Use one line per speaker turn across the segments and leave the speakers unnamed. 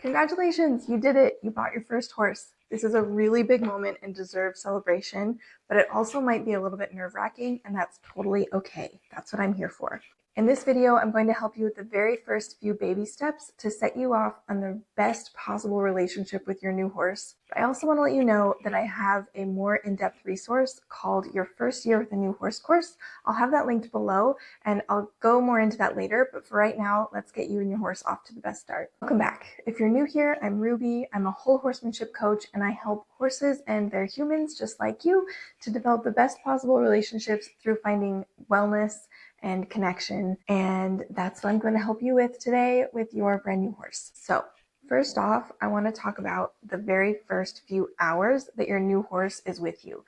Congratulations, you did it. You bought your first horse. This is a really big moment and deserved celebration, but it also might be a little bit nerve-wracking, and that's totally okay. That's what I'm here for. In this video, I'm going to help you with the very first few baby steps to set you off on the best possible relationship with your new horse. But I also want to let you know that I have a more in-depth resource called Your First Year with a New Horse course. I'll have that linked below, and I'll go more into that later, but for right now, let's get you and your horse off to the best start. Welcome back. If you're new here, I'm Ruby. I'm a whole horsemanship coach, and I help horses and their humans just like you to develop the best possible relationships through finding wellness and connection. And that's what I'm going to help you with today with your brand new horse. So first off, I want to talk about the very first few hours that your new horse is with you.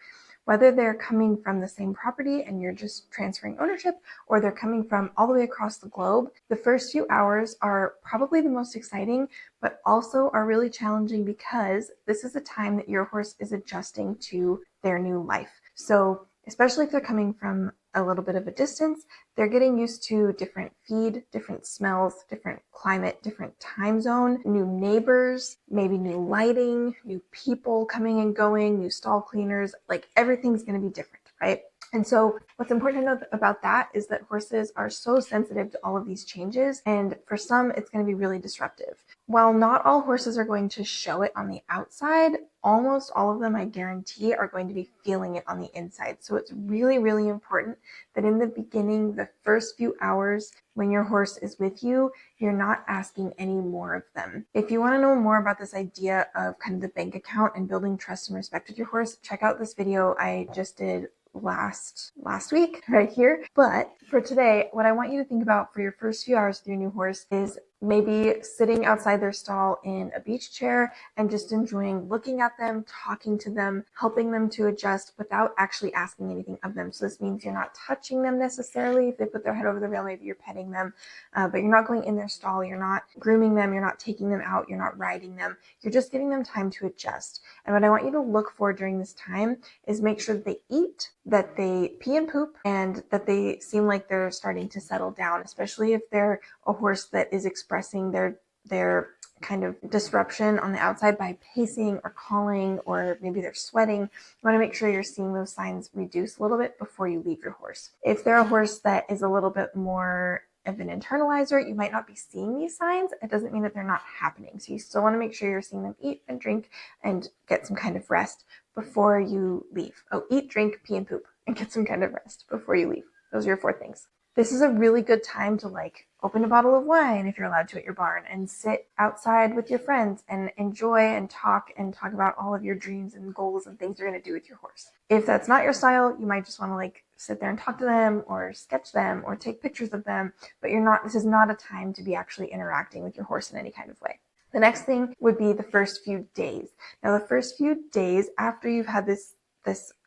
Whether they're coming from the same property and you're just transferring ownership, or they're coming from all the way across the globe, the first few hours are probably the most exciting, but also are really challenging because this is a time that your horse is adjusting to their new life. So especially if they're coming from a little bit of a distance, they're getting used to different feed, different smells, different climate, different time zone, new neighbors, maybe new lighting, new people coming and going, new stall cleaners, like everything's going to be different, right? And so what's important to know about that is that horses are so sensitive to all of these changes, and for some, it's going to be really disruptive. While not all horses are going to show it on the outside, almost all of them, I guarantee, are going to be feeling it on the inside. So it's really, really important that in the beginning, the first few hours when your horse is with you, you're not asking any more of them. If you want to know more about this idea of kind of the bank account and building trust and respect with your horse, check out this video I just did last week right here. But for today, what I want you to think about for your first few hours with your new horse is maybe sitting outside their stall in a beach chair and just enjoying looking at them, talking to them, helping them to adjust without actually asking anything of them. So this means you're not touching them necessarily. If they put their head over the rail, maybe you're petting them, but you're not going in their stall. You're not grooming them. You're not taking them out. You're not riding them. You're just giving them time to adjust. And what I want you to look for during this time is make sure that they eat, that they pee and poop, and that they seem like they're starting to settle down, especially if they're a horse that is expressing their kind of disruption on the outside by pacing or calling, or maybe they're sweating. You want to make sure you're seeing those signs reduce a little bit before you leave your horse. If they're a horse that is a little bit more of an internalizer, you might not be seeing these signs. It doesn't mean that they're not happening. So you still want to make sure you're seeing them eat and drink and get some kind of rest before you leave. Oh, eat, drink, pee, and poop, and get some kind of rest before you leave. Those are your 4 things. This is a really good time to open a bottle of wine if you're allowed to at your barn and sit outside with your friends and enjoy and talk about all of your dreams and goals and things you're going to do with your horse. If that's not your style, you might just want to sit there and talk to them or sketch them or take pictures of them, but this is not a time to be actually interacting with your horse in any kind of way. The next thing would be the first few days. Now, the first few days after you've had this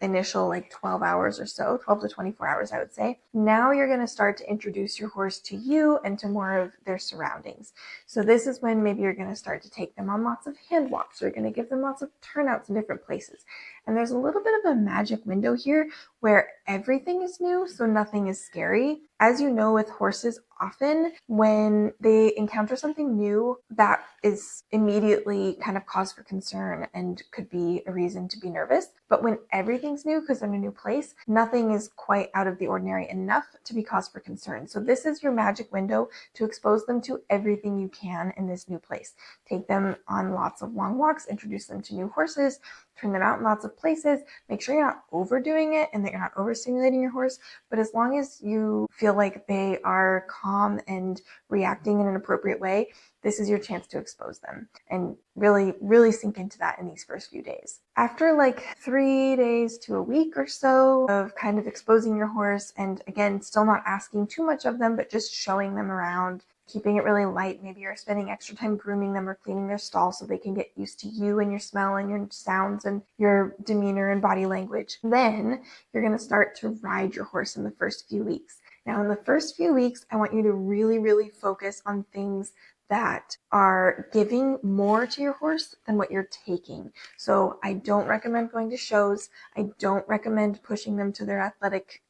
initial 12 hours or so, 12 to 24 hours, I would say. Now you're going to start to introduce your horse to you and to more of their surroundings. So this is when maybe you're going to start to take them on lots of hand walks, or you're going to give them lots of turnouts in different places. And there's a little bit of a magic window here where everything is new, so nothing is scary. As you know, with horses, often when they encounter something new, that is immediately kind of cause for concern and could be a reason to be nervous. But when everything's new because they're in a new place, nothing is quite out of the ordinary enough to be cause for concern. So this is your magic window to expose them to everything you can in this new place. Take them on lots of long walks, introduce them to new horses, turn them out in lots of places. Make sure you're not overdoing it and that you're not overstimulating your horse. But as long as you feel like they are calm and reacting in an appropriate way, this is your chance to expose them and really, really sink into that in these first few days. After 3 days to a week or so of kind of exposing your horse, and again, still not asking too much of them, but just showing them around, keeping it really light. Maybe you're spending extra time grooming them or cleaning their stall so they can get used to you and your smell and your sounds and your demeanor and body language. Then you're going to start to ride your horse in the first few weeks. Now, in the first few weeks, I want you to really, really focus on things that are giving more to your horse than what you're taking. So I don't recommend going to shows. I don't recommend pushing them to their athletic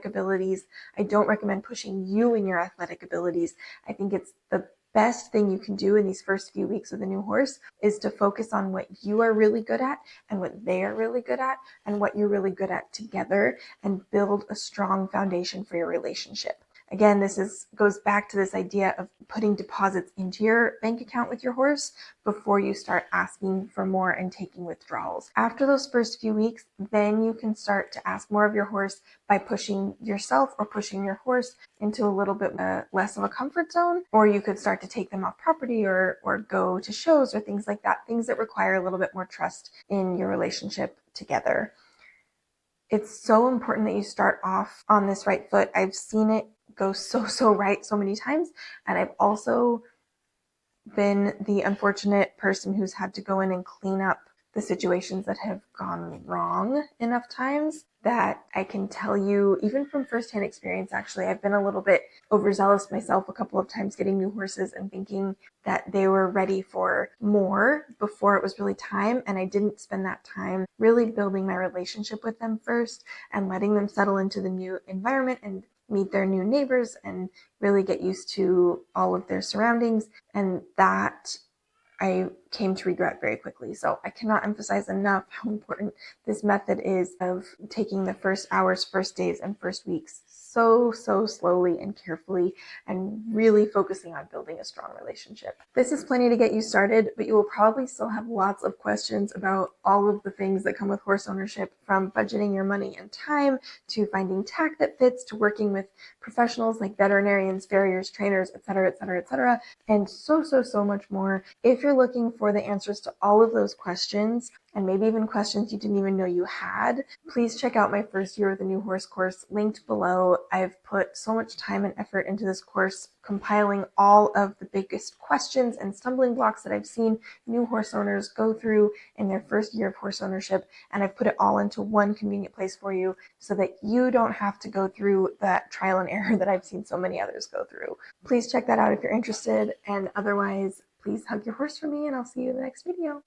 abilities. I don't recommend pushing you in your athletic abilities. I think it's the best thing you can do in these first few weeks with a new horse is to focus on what you are really good at and what they are really good at and what you're really good at together, and build a strong foundation for your relationship. Again, this goes back to this idea of putting deposits into your bank account with your horse before you start asking for more and taking withdrawals. After those first few weeks, then you can start to ask more of your horse by pushing yourself or pushing your horse into a little bit less of a comfort zone, or you could start to take them off property or go to shows or things like that, things that require a little bit more trust in your relationship together. It's so important that you start off on this right foot. I've seen it go so right so many times, and I've also been the unfortunate person who's had to go in and clean up the situations that have gone wrong enough times that I can tell you, even from firsthand experience, actually, I've been a little bit overzealous myself a couple of times getting new horses and thinking that they were ready for more before it was really time. And I didn't spend that time really building my relationship with them first and letting them settle into the new environment and meet their new neighbors and really get used to all of their surroundings. And that I came to regret very quickly. So I cannot emphasize enough how important this method is of taking the first hours, first days, and first weeks so slowly and carefully, and really focusing on building a strong relationship. This is plenty to get you started, but you will probably still have lots of questions about all of the things that come with horse ownership, from budgeting your money and time to finding tack that fits to working with professionals like veterinarians, farriers, trainers, etc., and so much more. If you're looking for the answers to all of those questions, and maybe even questions you didn't even know you had, please check out my first year with a new horse course linked below. I've put so much time and effort into this course, compiling all of the biggest questions and stumbling blocks that I've seen new horse owners go through in their first year of horse ownership, and I've put it all into one convenient place for you so that you don't have to go through that trial and error that I've seen so many others go through. Please check that out if you're interested, and otherwise, please hug your horse for me, and I'll see you in the next video.